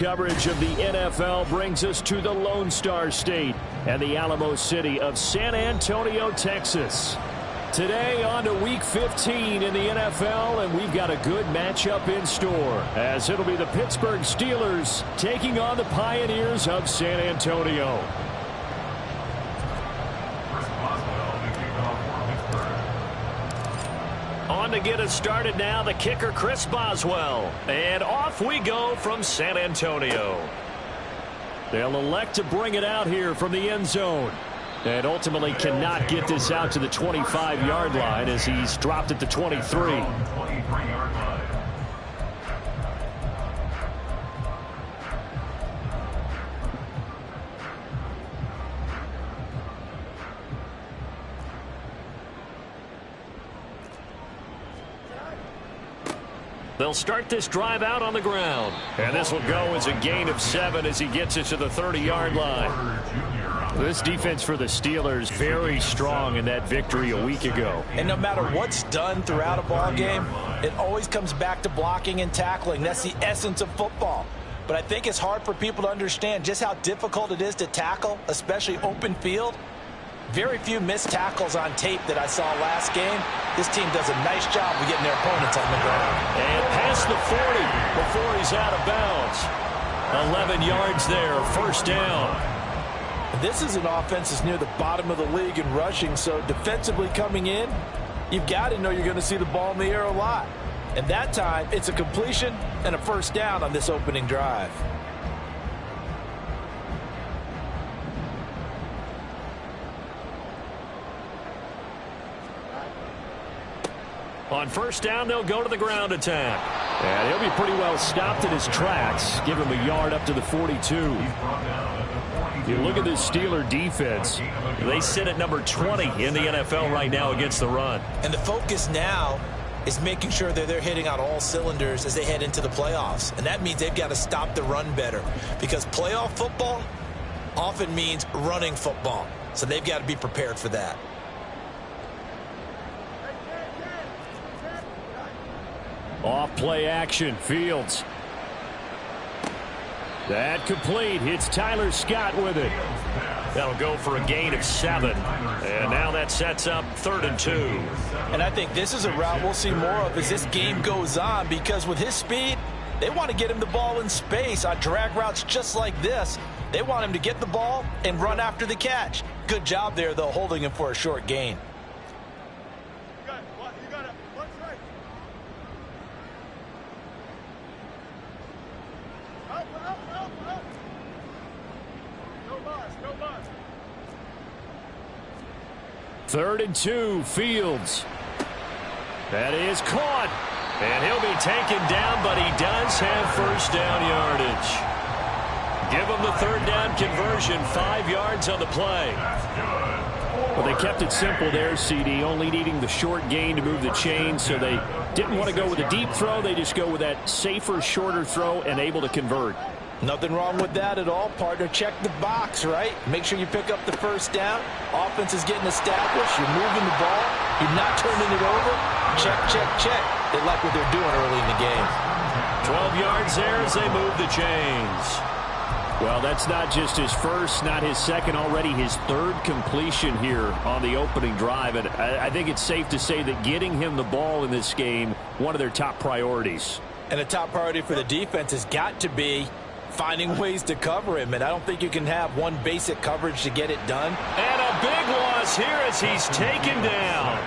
Coverage of the NFL brings us to the Lone Star State and the Alamo City of San Antonio, Texas. Today on to Week 15 in the NFL, and we've got a good matchup in store, as it'll be the Pittsburgh Steelers taking on the Pioneers of San Antonio. On to get us started now, the kicker, Chris Boswell. And off we go from San Antonio. They'll elect to bring it out here from the end zone. And ultimately cannot get this out to the 25-yard line as he's dropped at the 23. They'll start this drive out on the ground. And this will go as a gain of 7 as he gets it to the 30-yard line. This defense for the Steelers very strong in that victory a week ago. And no matter what's done throughout a ball game, it always comes back to blocking and tackling. That's the essence of football. But I think it's hard for people to understand just how difficult it is to tackle, especially open field. Very few missed tackles on tape that I saw last game. This team does a nice job of getting their opponents on the ground. And past the 40 before he's out of bounds. 11 yards there, first down. This is an offense that's near the bottom of the league in rushing, so defensively coming in, you've got to know you're going to see the ball in the air a lot. And that time, it's a completion and a first down on this opening drive. On first down, they'll go to the ground attack. And he'll be pretty well stopped in his tracks. Give him a yard up to the 42. You look at this Steeler defense. They sit at number 20 in the NFL right now against the run. And the focus now is making sure that they're hitting on all cylinders as they head into the playoffs. And that means they've got to stop the run better. Because playoff football often means running football. So they've got to be prepared for that. Off play action, Fields. That complete. Hits Tyler Scott with it. That'll go for a gain of 7. And now that sets up 3rd and 2. And I think this is a route we'll see more of as this game goes on, because with his speed, they want to get him the ball in space on drag routes just like this. They want him to get the ball and run after the catch. Good job there, though, holding him for a short gain. Third and 2, Fields. That is caught. And he'll be taken down, but he does have first down yardage. Give him the 3rd down conversion, 5 yards on the play. Well, they kept it simple there, CD, only needing the short gain to move the chains, so they didn't want to go with a deep throw. They just go with that safer, shorter throw and able to convert. Nothing wrong with that at all, partner. Check the box, right? Make sure you pick up the first down. Offense is getting established. You're moving the ball. You're not turning it over. Check, check, check. They like what they're doing early in the game. 12 yards there as they move the chains. Well, that's not just his first, not his second, already his 3rd completion here on the opening drive. And I think it's safe to say that getting him the ball in this game, one of their top priorities. And a top priority for the defense has got to be finding ways to cover him, and I don't think you can have one basic coverage to get it done. And a big loss here as he's taken down.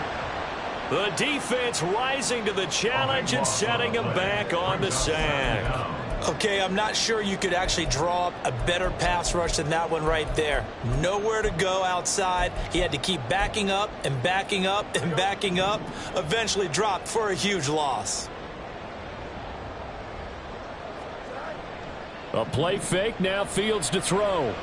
The defense rising to the challenge and setting him back on the sack. Okay, I'm not sure you could actually draw up a better pass rush than that one right there. Nowhere to go outside. He had to keep backing up and backing up and backing up. Eventually dropped for a huge loss. A play fake, now Fields to throw.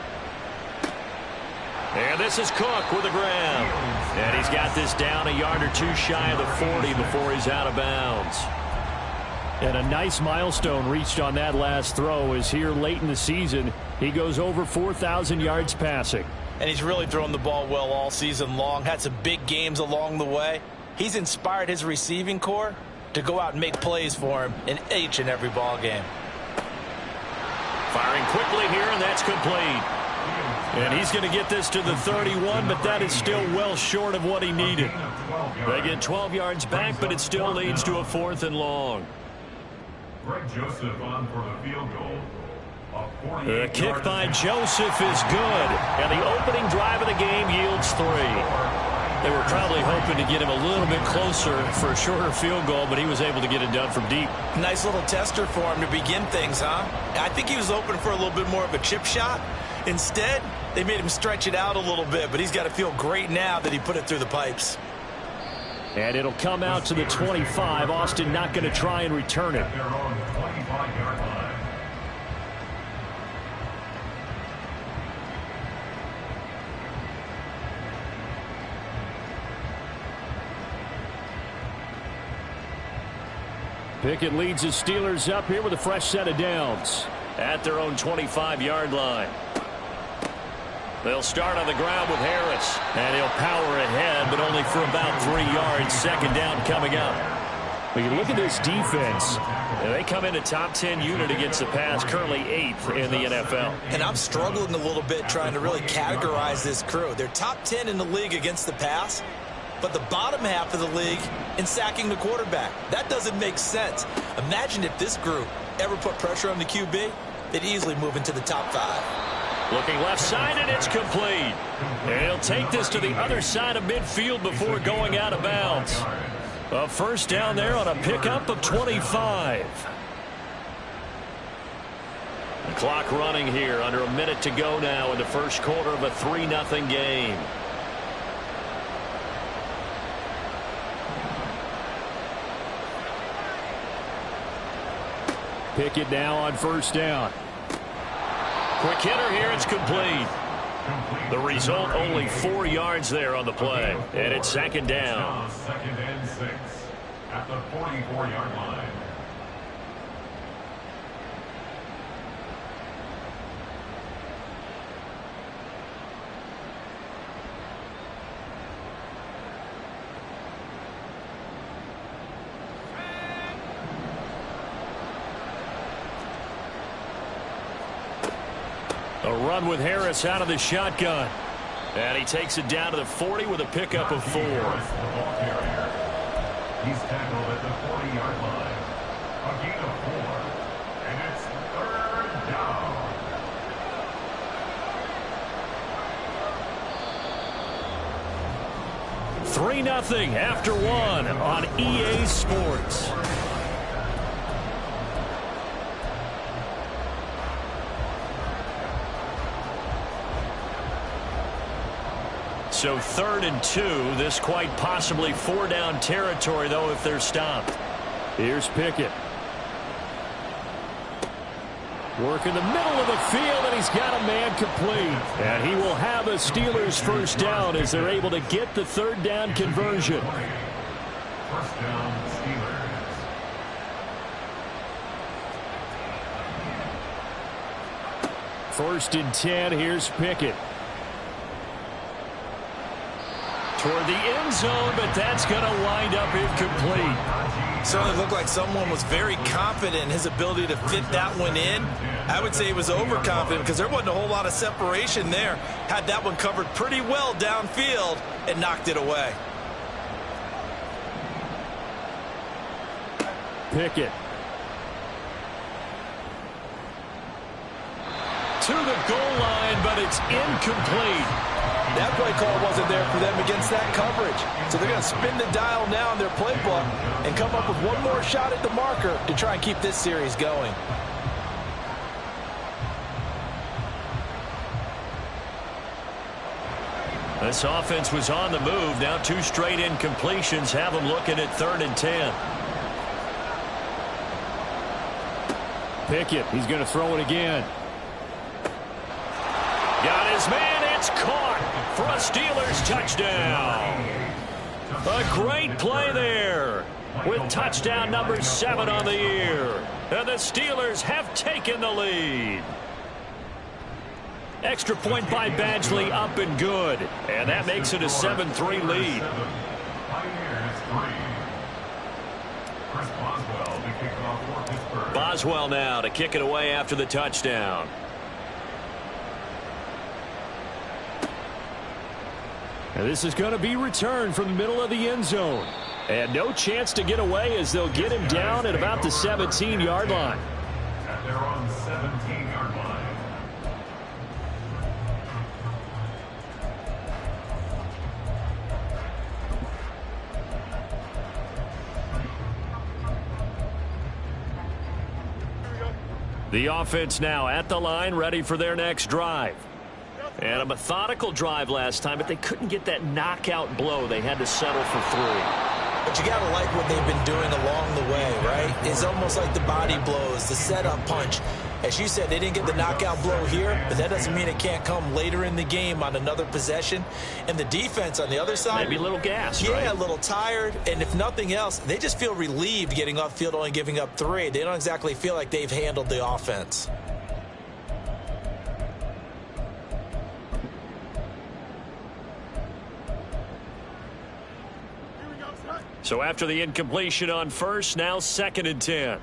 And this is Cook with the grab. And he's got this down a yard or 2 shy of the 40 before he's out of bounds. And a nice milestone reached on that last throw is here late in the season. He goes over 4,000 yards passing. And he's really thrown the ball well all season long. Had some big games along the way. He's inspired his receiving corps to go out and make plays for him in each and every ball game. Firing quickly here, and that's complete. And he's going to get this to the 31, but that is still well short of what he needed. They get 12 yards back, but it still leads to a 4th and long. Greg Joseph on for the field goal. The kick by Joseph is good, and the opening drive of the game yields 3. They were probably hoping to get him a little bit closer for a shorter field goal, but he was able to get it done from deep. Nice little tester for him to begin things, huh? I think he was hoping for a little bit more of a chip shot. Instead, they made him stretch it out a little bit, but he's got to feel great now that he put it through the pipes. And it'll come out to the 25. Austin not going to try and return it. They're on the 25-yard line. Pickett leads the Steelers up here with a fresh set of downs at their own 25-yard line. They'll start on the ground with Harris, and he'll power ahead, but only for about 3 yards. Second down coming up. When you look at this defense, they come in a top 10 unit against the pass, currently 8th in the NFL. And I'm struggling a little bit trying to really categorize this crew. They're top 10 in the league against the pass, but the bottom half of the league in sacking the quarterback. That doesn't make sense. Imagine if this group ever put pressure on the QB, they'd easily move into the top 5. Looking left side, and it's complete. And he'll take this to the other side of midfield before going out of bounds. A first down there on a pickup of 25. The clock running here, under a minute to go now in the first quarter of a 3-0 game. Pickett now on first down. Quick hitter here, it's complete. The result, only 4 yards there on the play. And it's second down. Second and 6 at the 44-yard line. A run with Harris out of the shotgun. And he takes it down to the 40 with a pickup of 4. He's tackled at the 40-yard line. A gain of 4. And it's third down. Three 3-0 after 1 on EA Sports. So 3rd and 2. This quite possibly 4-down territory, though, if they're stopped. Here's Pickett. Work in the middle of the field, and he's got a man complete. And he will have a Steelers first down as they're able to get the 3rd down conversion. First down, Steelers. First and 10, here's Pickett. Toward the end zone, but that's going to wind up incomplete. Certainly looked like someone was very confident in his ability to fit that one in. I would say he was overconfident because there wasn't a whole lot of separation there. Had that one covered pretty well downfield and knocked it away. Pickett. To the goal line, but it's incomplete. That play call wasn't there for them against that coverage. So they're going to spin the dial now in their playbook and come up with one more shot at the marker to try and keep this series going. This offense was on the move. Now 2 straight incompletions have them looking at 3rd and 10. Pickett, he's going to throw it again. Got his man, it's caught for a Steelers touchdown. A great play there with touchdown number 7 on the year. And the Steelers have taken the lead. Extra point by Badgley, up and good. And that makes it a 7-3 lead. Pioneers 3. Chris Boswell to kick off for Pittsburgh. Boswell now to kick it away after the touchdown. And this is going to be returned from the middle of the end zone. And no chance to get away as they'll get him down at about the 17-yard line. At their own 17-yard line. The offense now at the line, ready for their next drive. And a methodical drive last time, but they couldn't get that knockout blow. They had to settle for 3. But you got to like what they've been doing along the way, right? It's almost like the body blows, the setup punch. As you said, they didn't get the knockout blow here, but that doesn't mean it can't come later in the game on another possession. And the defense on the other side, maybe a little gas, yeah, right? a little tired. And if nothing else, they just feel relieved getting off field, only giving up 3. They don't exactly feel like they've handled the offense. So after the incompletion on first, now 2nd and 10.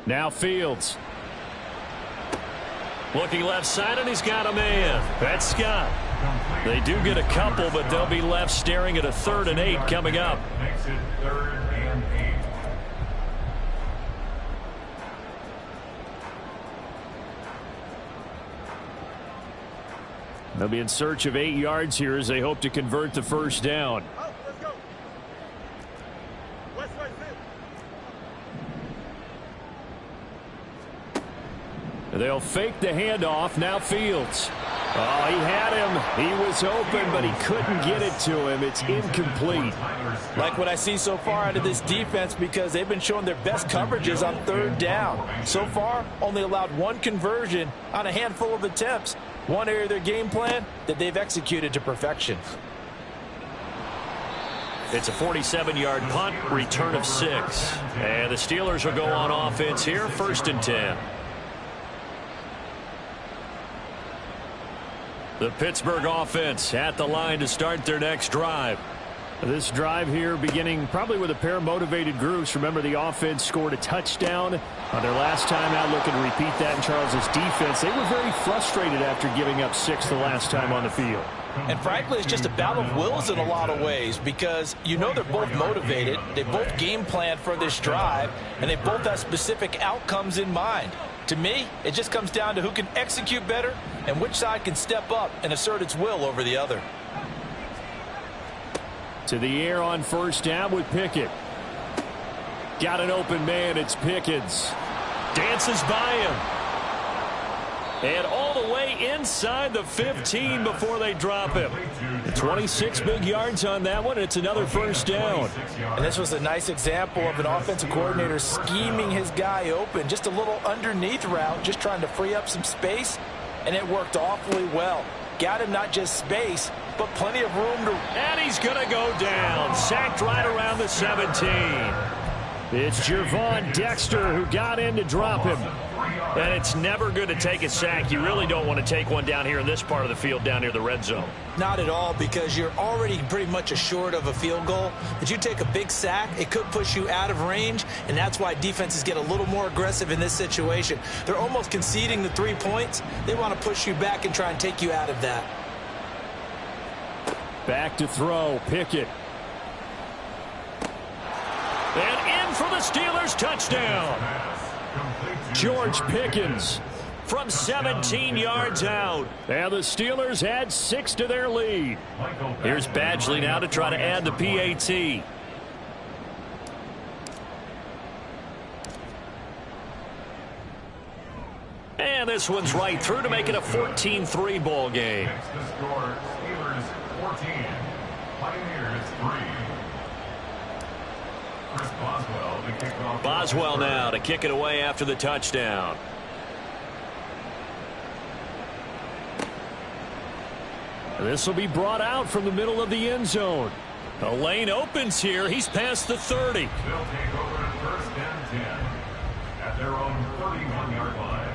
Now Fields. Looking left side, and he's got a man. That's Scott. They do get a couple, but they'll be left staring at a 3rd and 8 coming up. Makes it 3rd and 8. They'll be in search of 8 yards here as they hope to convert the first down. Let's go. West, They'll fake the handoff. Now Fields. Oh, he had him. He was open, but he couldn't get it to him. It's incomplete. Like what I see so far out of this defense, because they've been showing their best coverages on 3rd down. So far, only allowed 1 conversion on a handful of attempts. One area of their game plan that they've executed to perfection. It's a 47-yard punt, return of 6. And the Steelers will go on offense here, 1st and 10. The Pittsburgh offense at the line to start their next drive. This drive here beginning probably with a pair of motivated groups. Remember, the offense scored a touchdown on their last time out, looking to repeat that in Charles's defense. They were very frustrated after giving up 6 the last time on the field. And frankly, it's just a battle of wills in a lot of ways, because you know they're both motivated. They both game plan for this drive, and they both have specific outcomes in mind. To me, it just comes down to who can execute better and which side can step up and assert its will over the other. To the air on 1st down with Pickett. Got an open man. It's Pickens. Dances by him. And all the way inside the 15 before they drop him. 26 big yards on that one. It's another 1st down. And this was a nice example of an offensive coordinator scheming his guy open. Just a little underneath route, just trying to free up some space, and it worked awfully well. Got him not just space, but plenty of room to... And he's going to go down. Sacked right around the 17. It's Gervon Dexter who got in to drop him. And it's never good to take a sack. You really don't want to take one down here in this part of the field, down near the red zone. Not at all, because you're already pretty much assured of a field goal. But you take a big sack, it could push you out of range, and that's why defenses get a little more aggressive in this situation. They're almost conceding the 3 points. They want to push you back and try and take you out of that. Back to throw, Pickett. And in for the Steelers, touchdown. George Pickens from 17 yards out. And the Steelers add 6 to their lead. Here's Badgley now to try to add the PAT. And this one's right through to make it a 14-3 ball game. Next to score, Steelers 14, Pioneers 3. Chris Boswell to kick off. Boswell now to kick it away after the touchdown. This will be brought out from the middle of the end zone. The lane opens here. He's past the 30. They'll take over 1st and 10 at their own 31-yard line.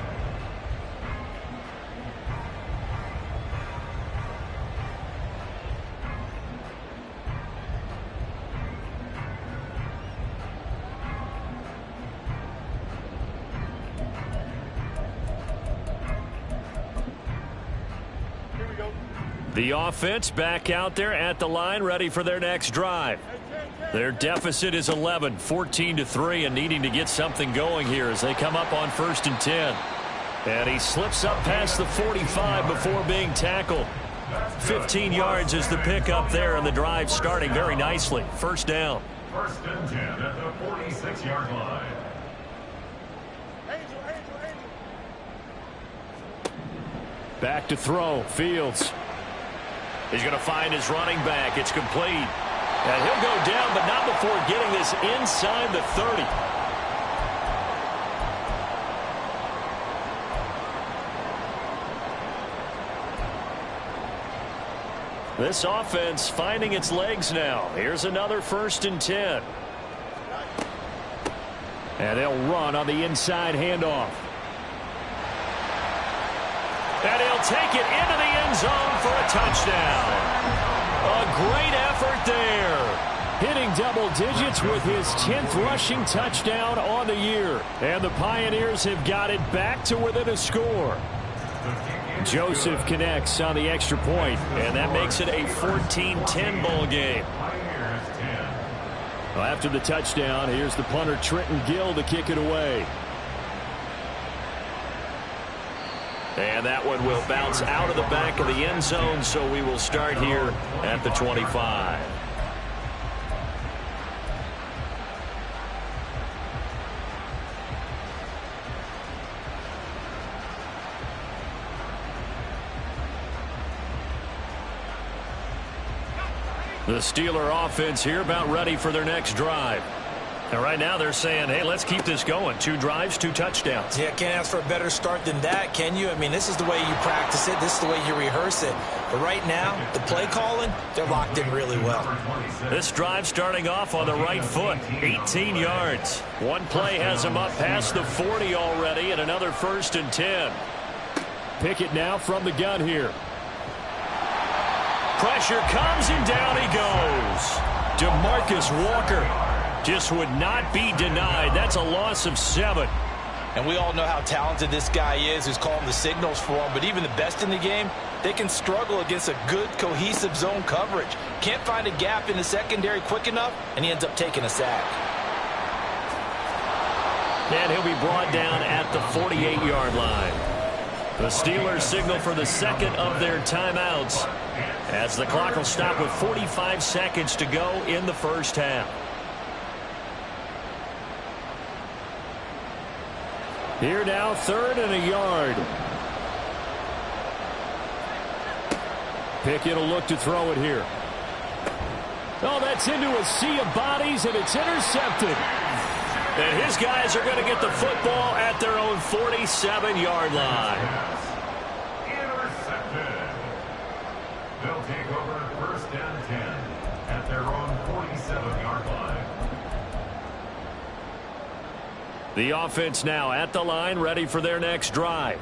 The offense back out there at the line, ready for their next drive. Their deficit is 11, 14-3, and needing to get something going here as they come up on 1st and 10. And he slips up past the 45 before being tackled. 15 yards is the pickup there, and the drive starting very nicely. First down. 1st and 10 at the 46-yard line. Back to throw. Fields. He's going to find his running back. It's complete. And he'll go down, but not before getting this inside the 30. This offense finding its legs now. Here's another 1st and 10. And they'll run on the inside handoff. And he'll take it into the end zone for a touchdown. A great effort there. Hitting double digits with his 10th rushing touchdown on the year. And the Pioneers have got it back to within a score. Joseph connects on the extra point, and that makes it a 14-10 ball game. Well, after the touchdown, here's the punter Trenton Gill to kick it away. And that one will bounce out of the back of the end zone, so we will start here at the 25. The Steeler offense here about ready for their next drive. And right now they're saying, hey, let's keep this going. 2 drives, 2 touchdowns. Yeah, can't ask for a better start than that, can you? I mean, this is the way you practice it. This is the way you rehearse it. But right now, the play calling, they're locked in really well. This drive starting off on the right foot, 18 yards. One play has him up past the 40 already, and another 1st and 10. Pickett now from the gun here. Pressure comes, and down he goes. DeMarcus Walker just would not be denied. That's a loss of 7. And we all know how talented this guy is who's calling the signals for him. But even the best in the game, they can struggle against a good, cohesive zone coverage. Can't find a gap in the secondary quick enough, and he ends up taking a sack. And he'll be brought down at the 48-yard line. The Steelers signal for the second of their timeouts as the clock will stop with 45 seconds to go in the first half. Here now, 3rd and a yard. Pickett will look to throw it here. Oh, that's into a sea of bodies, and it's intercepted. And his guys are going to get the football at their own 47-yard line. Intercepted. They'll take over 1st and 10 at their own 47-yard line. The offense now at the line, ready for their next drive.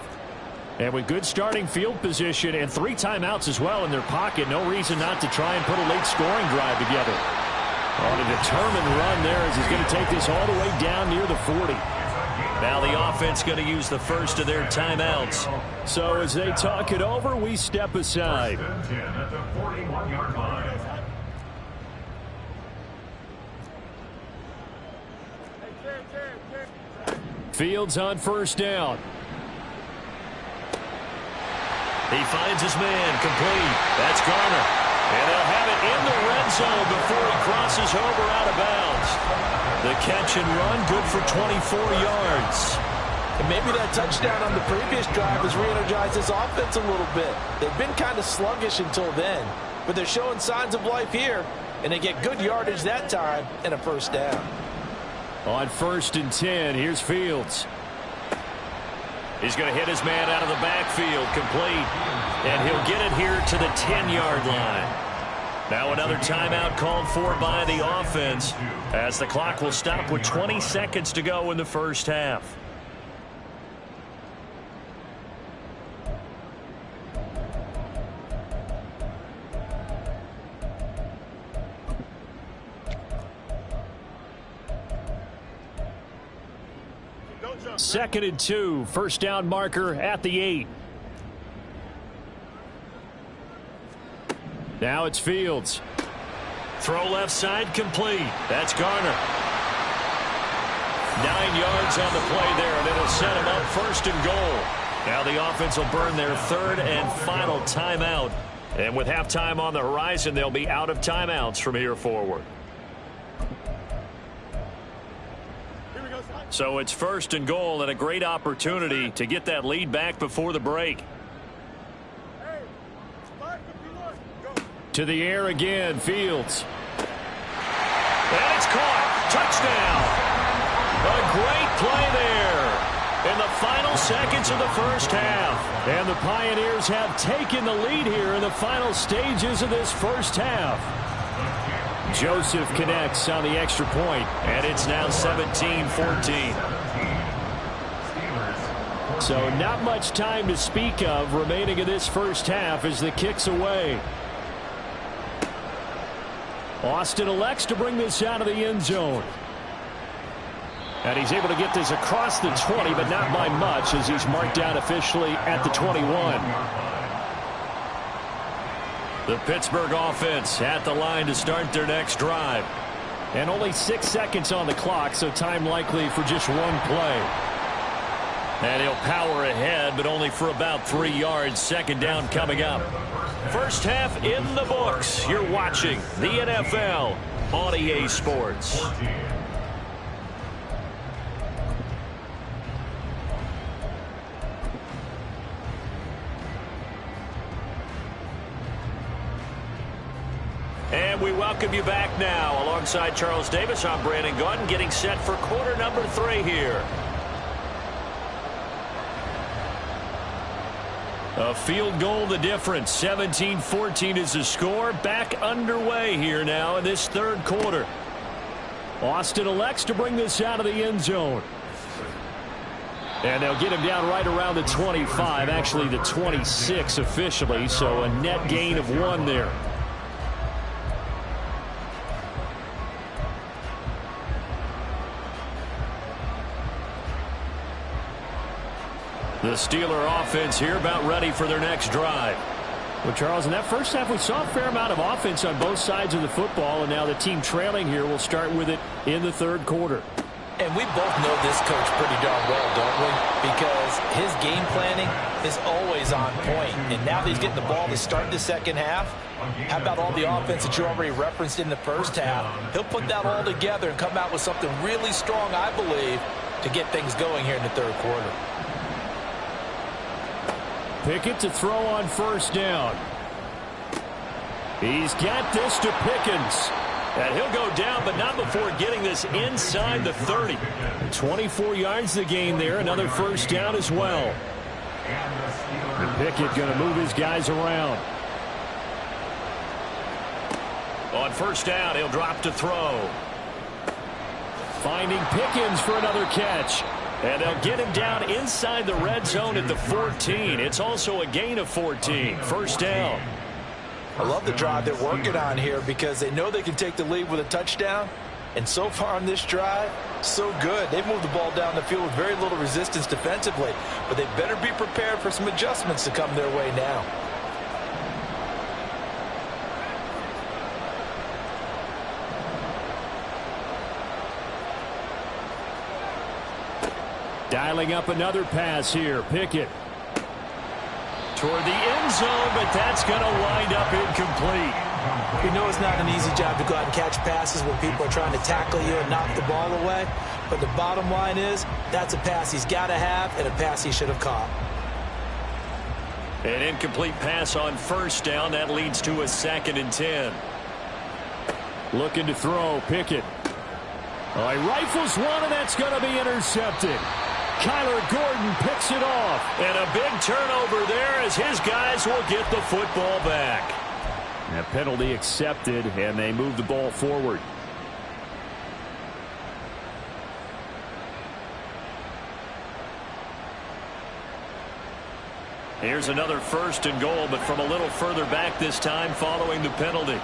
And with good starting field position and 3 timeouts as well in their pocket, no reason not to try and put a late scoring drive together. On a determined run there as he's going to take this all the way down near the 40. Now the offense going to use the first of their timeouts. So as they talk it over, we step aside. 1st and 10 at the 41-yard line. Fields on 1st down. He finds his man, complete. That's Garner. And they'll have it in the red zone before he crosses over out of bounds. The catch and run, good for 24 yards. And maybe that touchdown on the previous drive has re-energized this offense a little bit. They've been kind of sluggish until then, but they're showing signs of life here, and they get good yardage that time and a 1st down. On 1st and 10, here's Fields. He's going to hit his man out of the backfield, complete. And he'll get it here to the 10-yard line. Now another timeout called for by the offense as the clock will stop with 20 seconds to go in the first half. Second and 2, 1st down marker at the 8. Now it's Fields. Throw left side complete. That's Garner. 9 yards on the play there, and it'll set him up 1st and goal. Now the offense will burn their 3rd and final timeout. And with halftime on the horizon, they'll be out of timeouts from here forward. So it's 1st and goal, and a great opportunity to get that lead back before the break. To the air again, Fields. And it's caught. Touchdown. A great play there in the final seconds of the first half. And the Pioneers have taken the lead here in the final stages of this first half. Joseph connects on the extra point, and it's now 17-14. So not much time to speak of remaining in this first half as the kick's away. Austin elects to bring this out of the end zone. And he's able to get this across the 20, but not by much, as he's marked down officially at the 21. The Pittsburgh offense at the line to start their next drive. And only 6 seconds on the clock, so time likely for just one play. And he'll power ahead, but only for about 3 yards. 2nd down coming up. First half in the books. You're watching the NFL on EA Sports. And we welcome you back now. Alongside Charles Davis, I'm Brandon Gaudin, getting set for quarter number 3 here. A field goal the difference. 17-14 is the score. Back underway here now in this 3rd quarter. Austin elects to bring this out of the end zone. And they'll get him down right around the 25, actually the 26 officially, so a net gain of 1 there. The Steeler offense here about ready for their next drive. Well, Charles, in that first half, we saw a fair amount of offense on both sides of the football, and now the team trailing here will start with it in the 3rd quarter. And we both know this coach pretty darn well, don't we? Because his game planning is always on point. And now that he's getting the ball to start the 2nd half, how about all the offense that you already referenced in the first half? He'll put that all together and come out with something really strong, I believe, to get things going here in the 3rd quarter. Pickett to throw on 1st down. He's got this to Pickens. And he'll go down, but not before getting this inside the 30. 24 yards the gain there. Another 1st down as well. And Pickett going to move his guys around. On 1st down, he'll drop to throw. Finding Pickens for another catch. And they'll get him down inside the red zone at the 14. It's also a gain of 14. 1st down. I love the drive they're working on here because they know they can take the lead with a touchdown. And so far on this drive, so good. They've moved the ball down the field with very little resistance defensively. But they better be prepared for some adjustments to come their way now. Dialing up another pass here. Pickett. Toward the end zone, but that's going to wind up incomplete. We know it's not an easy job to go out and catch passes when people are trying to tackle you and knock the ball away. But the bottom line is, that's a pass he's got to have and a pass he should have caught. An incomplete pass on 1st down. That leads to a 2nd and 10. Looking to throw. Pickett. Oh, he rifles one, and that's going to be intercepted. Kyler Gordon picks it off. And a big turnover there as his guys will get the football back. A penalty accepted, and they move the ball forward. Here's another 1st and goal, but from a little further back this time following the penalty.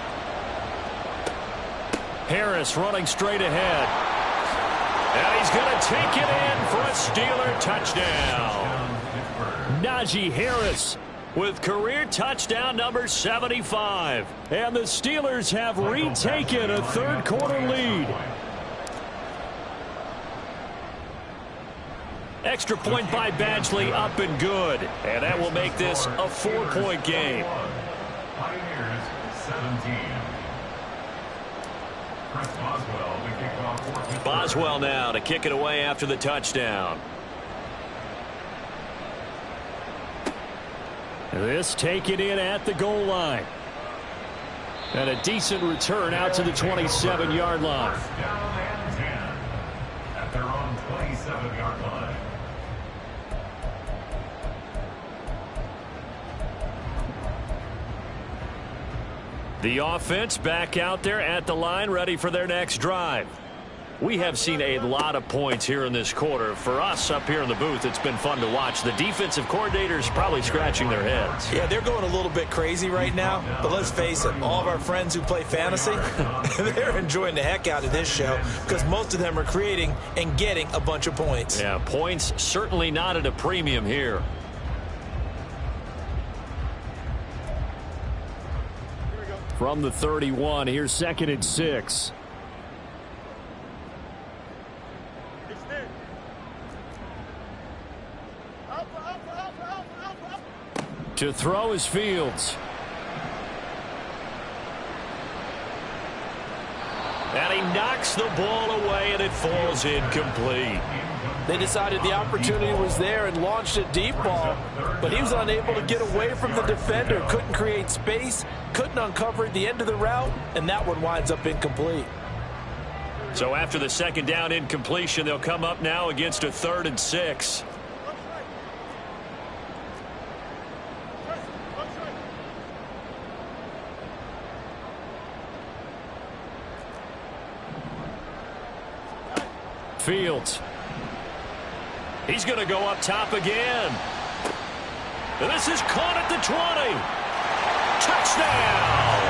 Harris running straight ahead. And he's going to take it in for a Steeler touchdown. Najee Harris with career touchdown number 75. And the Steelers have retaken a third-quarter lead. Extra point by Badgley, up and good. And that will make this a 4-point game. Pioneers 17. Chris Boswell to kick off. Boswell now to kick it away after the touchdown. This taken in at the goal line. And a decent return out to the 27-yard line. First down and 10 at their own 27-yard line. The offense back out there at the line, ready for their next drive. We have seen a lot of points here in this quarter. For us up here in the booth, it's been fun to watch. The defensive coordinators probably scratching their heads. Yeah, they're going a little bit crazy right now, but let's face it, all of our friends who play fantasy, they're enjoying the heck out of this show because most of them are creating and getting a bunch of points. Yeah, points certainly not at a premium here. From the 31, here's 2nd and 6. To throw is Fields. And he knocks the ball away, and it falls incomplete. They decided the opportunity was there and launched a deep ball, but he was unable to get away from the defender, couldn't create space, couldn't uncover at the end of the route, and that one winds up incomplete. So after the second down incompletion, they'll come up now against a 3rd and 6. Fields. He's going to go up top again. And this is caught at the 20. Touchdown!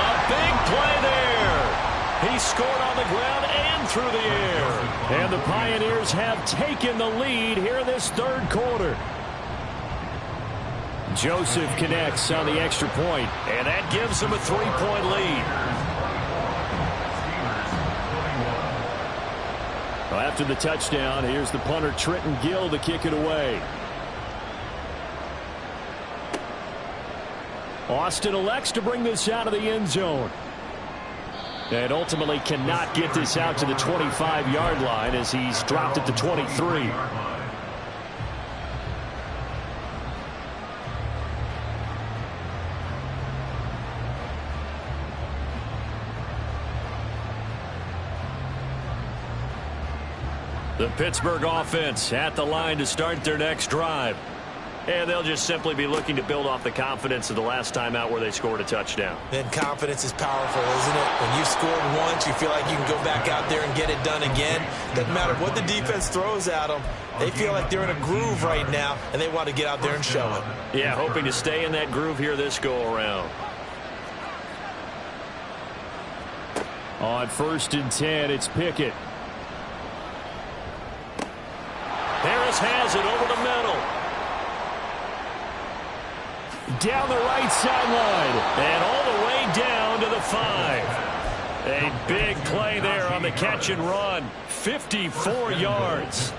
A big play there. He scored on the ground and through the air. And the Pioneers have taken the lead here in this third quarter. Joseph connects on the extra point. And that gives them a 3-point lead. After the touchdown, here's the punter Trenton Gill to kick it away. Austin elects to bring this out of the end zone. And ultimately cannot get this out to the 25-yard line as he's dropped at the 23. The Pittsburgh offense at the line to start their next drive. And they'll just simply be looking to build off the confidence of the last time out where they scored a touchdown. Then confidence is powerful, isn't it? When you scored once, you feel like you can go back out there and get it done again. Doesn't matter what the defense throws at them. They feel like they're in a groove right now, and they want to get out there and show it. Yeah, hoping to stay in that groove here this go-around. On 1st and 10, it's Pickett. Harris has it over the middle. Down the right sideline. And all the way down to the 5. A big play there on the catch and run. 54 yards.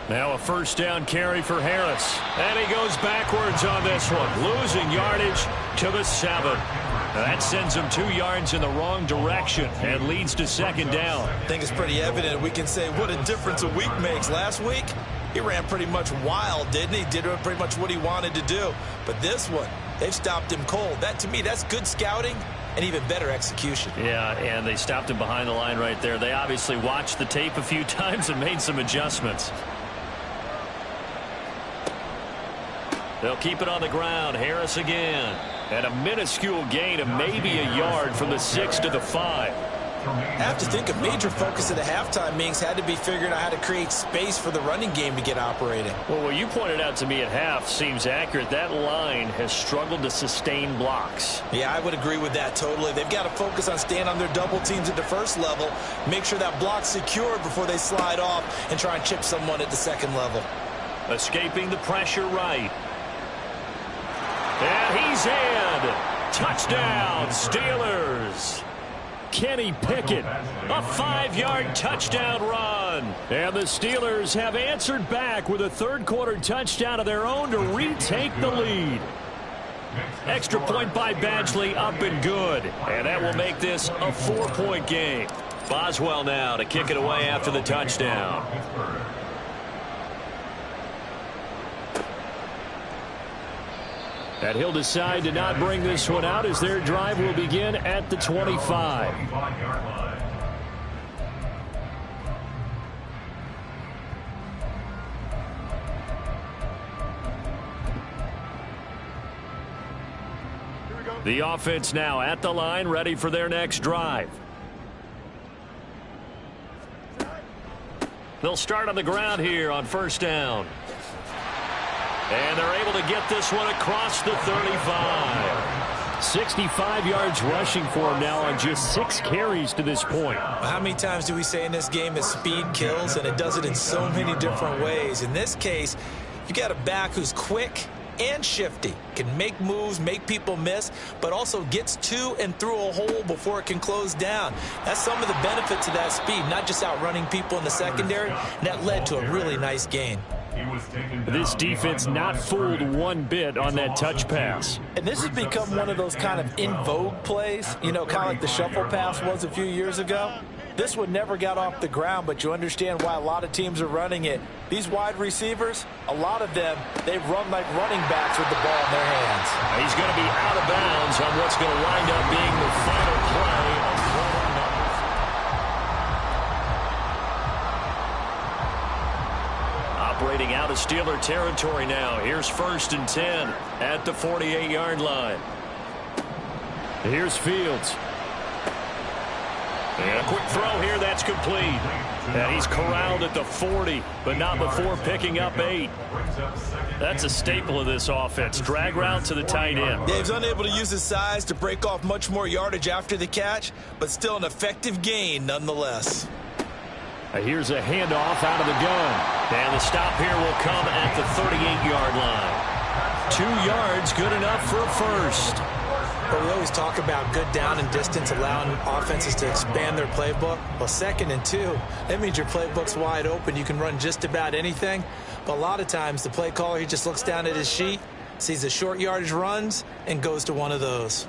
Now a 1st down carry for Harris. And he goes backwards on this one. Losing yardage to the 7. That sends him 2 yards in the wrong direction and leads to 2nd down. I think it's pretty evident. We can say what a difference a week makes. Last week, he ran pretty much wild, didn't he? Did pretty much what he wanted to do. But this one, they've stopped him cold. That, to me, that's good scouting and even better execution. Yeah, and they stopped him behind the line right there. They obviously watched the tape a few times and made some adjustments. They'll keep it on the ground. Harris again. And a minuscule gain of maybe a yard from the 6 to the 5. I have to think a major focus of the halftime meetings had to be figuring out how to create space for the running game to get operating. Well, what you pointed out to me at half seems accurate. That line has struggled to sustain blocks. Yeah, I would agree with that totally. They've got to focus on staying on their double teams at the first level, make sure that block's secured before they slide off and try and chip someone at the second level. Escaping the pressure right. And he's in. Touchdown, Steelers. Kenny Pickett, a 5-yard touchdown run. And the Steelers have answered back with a third-quarter touchdown of their own to retake the lead. Extra point by Badgley, up and good. And that will make this a 4-point game. Boswell now to kick it away after the touchdown. And he'll decide to not bring this one out as their drive will begin at the 25. The offense now at the line, ready for their next drive. They'll start on the ground here on first down. And they're able to get this one across the 35. 65 yards rushing for him now on just 6 carries to this point. How many times do we say in this game that speed kills, and it does it in so many different ways? In this case, you got a back who's quick and shifty, can make moves, make people miss, but also gets to and through a hole before it can close down. That's some of the benefits of that speed, not just outrunning people in the secondary, and that led to a really nice gain. This defense not fooled one bit on that touch pass. And this has become one of those kind of in vogue plays, you know, kind of like the shuffle pass was a few years ago. This one never got off the ground, but you understand why a lot of teams are running it. These wide receivers, a lot of them, they run like running backs with the ball in their hands. He's going to be out of bounds on what's going to wind up being the final play. Operating out of Steeler territory now. Here's 1st and 10 at the 48-yard line. Here's Fields. And a quick throw here, that's complete. And he's corralled at the 40, but not before picking up 8. That's a staple of this offense. Drag route to the tight end. Dave's unable to use his size to break off much more yardage after the catch, but still an effective gain nonetheless. Here's a handoff out of the gun. And the stop here will come at the 38-yard line. 2 yards, good enough for a first. But we always talk about good down and distance, allowing offenses to expand their playbook. Well, 2nd and 2, that means your playbook's wide open. You can run just about anything. But a lot of times, the play caller, he just looks down at his sheet, sees the short yardage runs, and goes to one of those.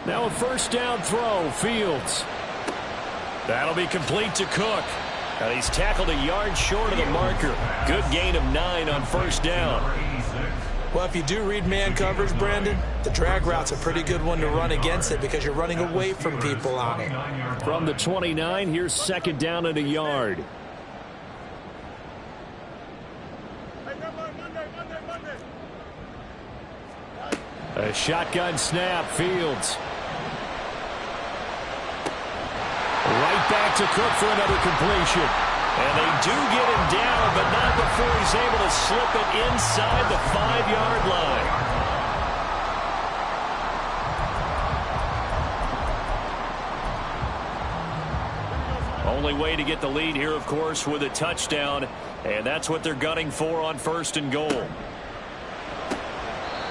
Now a first down throw, Fields. That'll be complete to Cook. And he's tackled a yard short of the marker. Good gain of 9 on first down. Well, if you do read man coverage, Brandon, the drag route's a pretty good one to run against it because you're running away from people on it. From the 29, here's 2nd down and a yard. A shotgun snap, Fields. Right back to Cook for another completion. And they do get him down, but not before he's able to slip it inside the 5-yard line. Only way to get the lead here, of course, with a touchdown. And that's what they're gunning for on 1st and goal.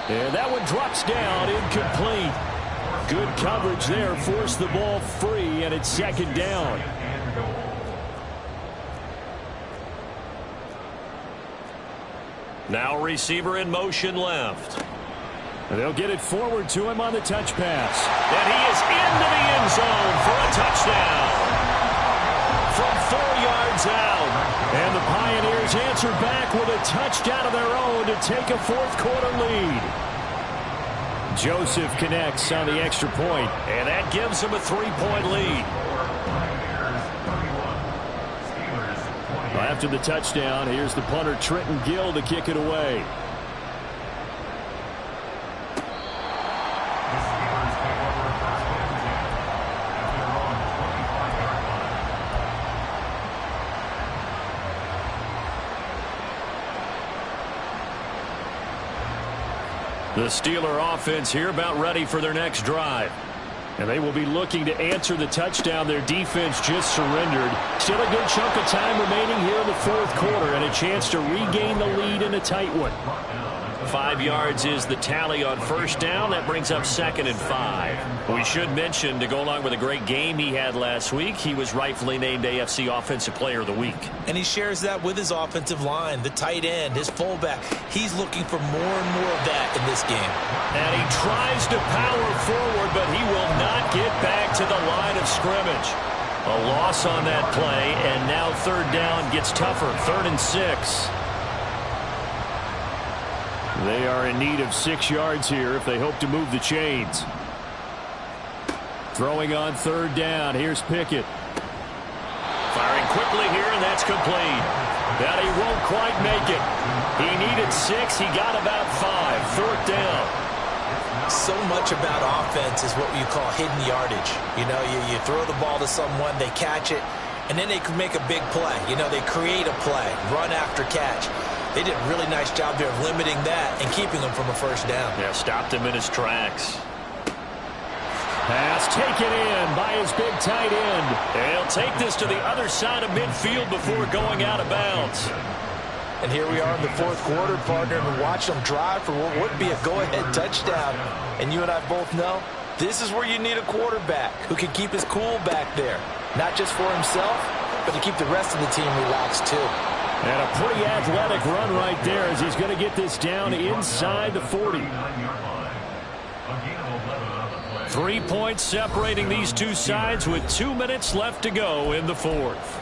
And that one drops down, incomplete. Good coverage there, forced the ball free, and it's 2nd down. Now receiver in motion left. They'll get it forward to him on the touch pass. And he is into the end zone for a touchdown. From 4 yards out. And the Pioneers answer back with a touchdown of their own to take a 4th-quarter lead. Joseph connects on the extra point. And that gives him a 3-point lead. After the touchdown, here's the punter Trenton Gill to kick it away. The Steeler offense here about ready for their next drive. And they will be looking to answer the touchdown their defense just surrendered. Still a good chunk of time remaining here in the fourth quarter and a chance to regain the lead in a tight one. 5 yards is the tally on first down. That brings up 2nd and 5. We should mention, to go along with a great game he had last week, he was rightfully named AFC Offensive Player of the Week. And he shares that with his offensive line, the tight end, his fullback. He's looking for more and more of that in this game. And he tries to power forward, but he will not get back to the line of scrimmage. A loss on that play, and now third down gets tougher. 3rd and 6. They are in need of 6 yards here if they hope to move the chains. Throwing on third down. Here's Pickett. Firing quickly here, and that's complete. That he won't quite make it. He needed 6. He got about 5. 4th down. So much about offense is what you call hidden yardage. You know, you throw the ball to someone, they catch it, and then they can make a big play. You know, they create a play, run after catch. They did a really nice job there of limiting that and keeping him from a first down. Yeah, stopped him in his tracks. Pass taken in by his big tight end. And he'll take this to the other side of midfield before going out of bounds. And here we are in the fourth quarter, partner, and watch them drive for what would be a go-ahead touchdown. And you and I both know this is where you need a quarterback who can keep his cool back there. Not just for himself, but to keep the rest of the team relaxed too. And a pretty athletic run right there as he's going to get this down inside the 40. 3 points separating these two sides with 2 minutes left to go in the fourth.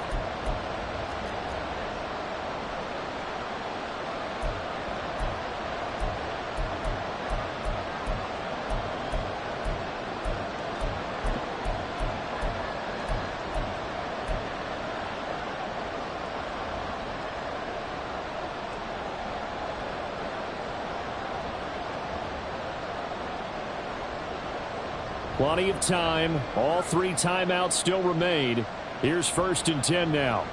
Plenty of time. All 3 timeouts still remain. Here's 1st and 10 now.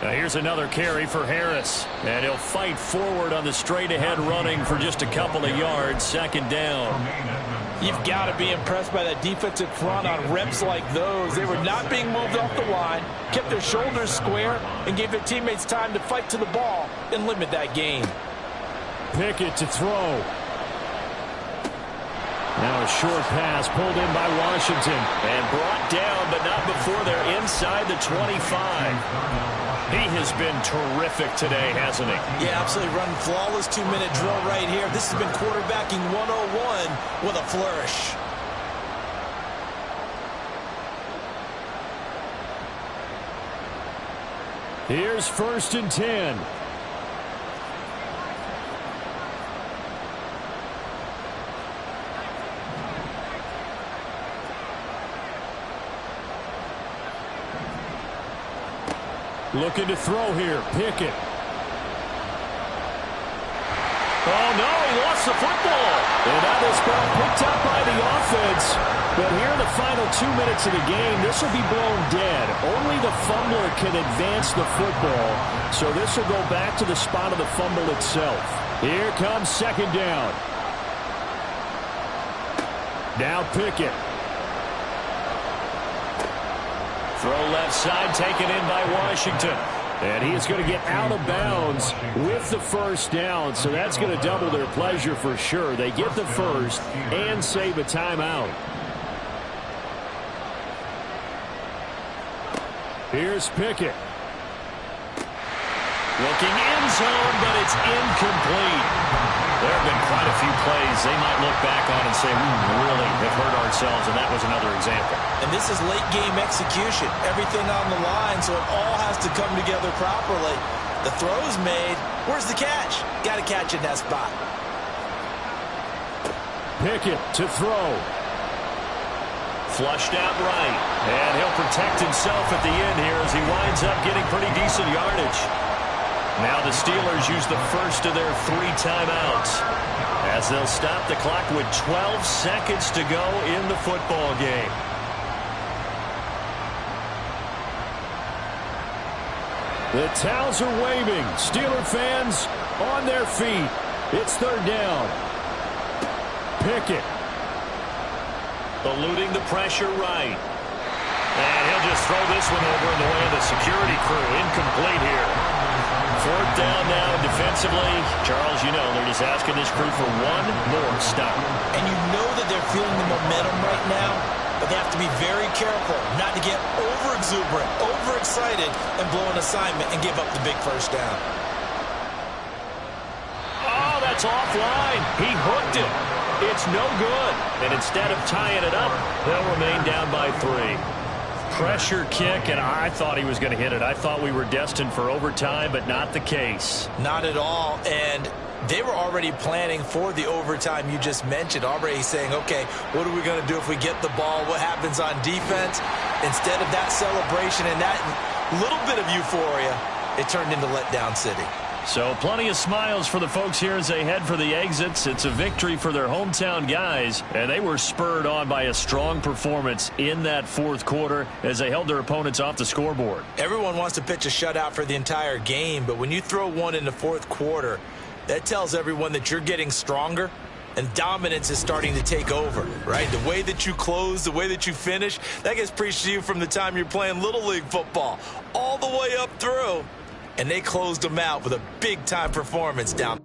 Now here's another carry for Harris. And he'll fight forward on the straight-ahead running for just a couple of yards. 2nd down. You've got to be impressed by that defensive front on reps like those. They were not being moved off the line, kept their shoulders square, and gave their teammates time to fight to the ball and limit that gain. Pickett to throw. Now a short pass pulled in by Washington. And brought down, but not before they're inside the 25. He has been terrific today, hasn't he? Yeah, absolutely running flawless 2-minute drill right here. This has been quarterbacking 101 with a flourish. Here's 1st and 10. Looking to throw here. Pickett. Oh, no, he lost the football. And now this ball picked up by the offense. But here in the final 2 minutes of the game, this will be blown dead. Only the fumbler can advance the football. So this will go back to the spot of the fumble itself. Here comes 2nd down. Now Pickett. Throw left side, taken in by Washington. And he is going to get out of bounds with the first down. So that's going to double their pleasure for sure. They get the first and save a timeout. Here's Pickett. Looking end zone, but it's incomplete. There have been quite a few plays they might look back on and say, we really have hurt ourselves, and that was another example. And this is late game execution. Everything on the line, so it all has to come together properly. The throw's made. Where's the catch? Got to catch in that spot. Pickett to throw. Flushed out right. And he'll protect himself at the end here as he winds up getting pretty decent yardage. Now the Steelers use the first of their 3 timeouts as they'll stop the clock with 12 seconds to go in the football game. The towels are waving. Steeler fans on their feet. It's third down. Pickett. Eluding the pressure right. And he'll just throw this one over in the way of the security crew. Incomplete here. Fourth down now defensively. Charles, you know, they're just asking this crew for one more stop. And you know that they're feeling the momentum right now, but they have to be very careful not to get over-exuberant, overexcited, and blow an assignment and give up the big first down. Oh, that's offline. He hooked it. It's no good. And instead of tying it up, they'll remain down by 3. Pressure kick, and I thought he was going to hit it. I thought we were destined for overtime, but not the case. Not at all, and they were already planning for the overtime you just mentioned, already saying, okay, what are we going to do if we get the ball? What happens on defense? Instead of that celebration and that little bit of euphoria, it turned into letdown city. So plenty of smiles for the folks here as they head for the exits. It's a victory for their hometown guys, and they were spurred on by a strong performance in that fourth quarter as they held their opponents off the scoreboard. Everyone wants to pitch a shutout for the entire game, but when you throw one in the fourth quarter, that tells everyone that you're getting stronger and dominance is starting to take over, right? The way that you close, the way that you finish, that gets preached to you from the time you're playing Little League football all the way up through. And they closed them out with a big-time performance down.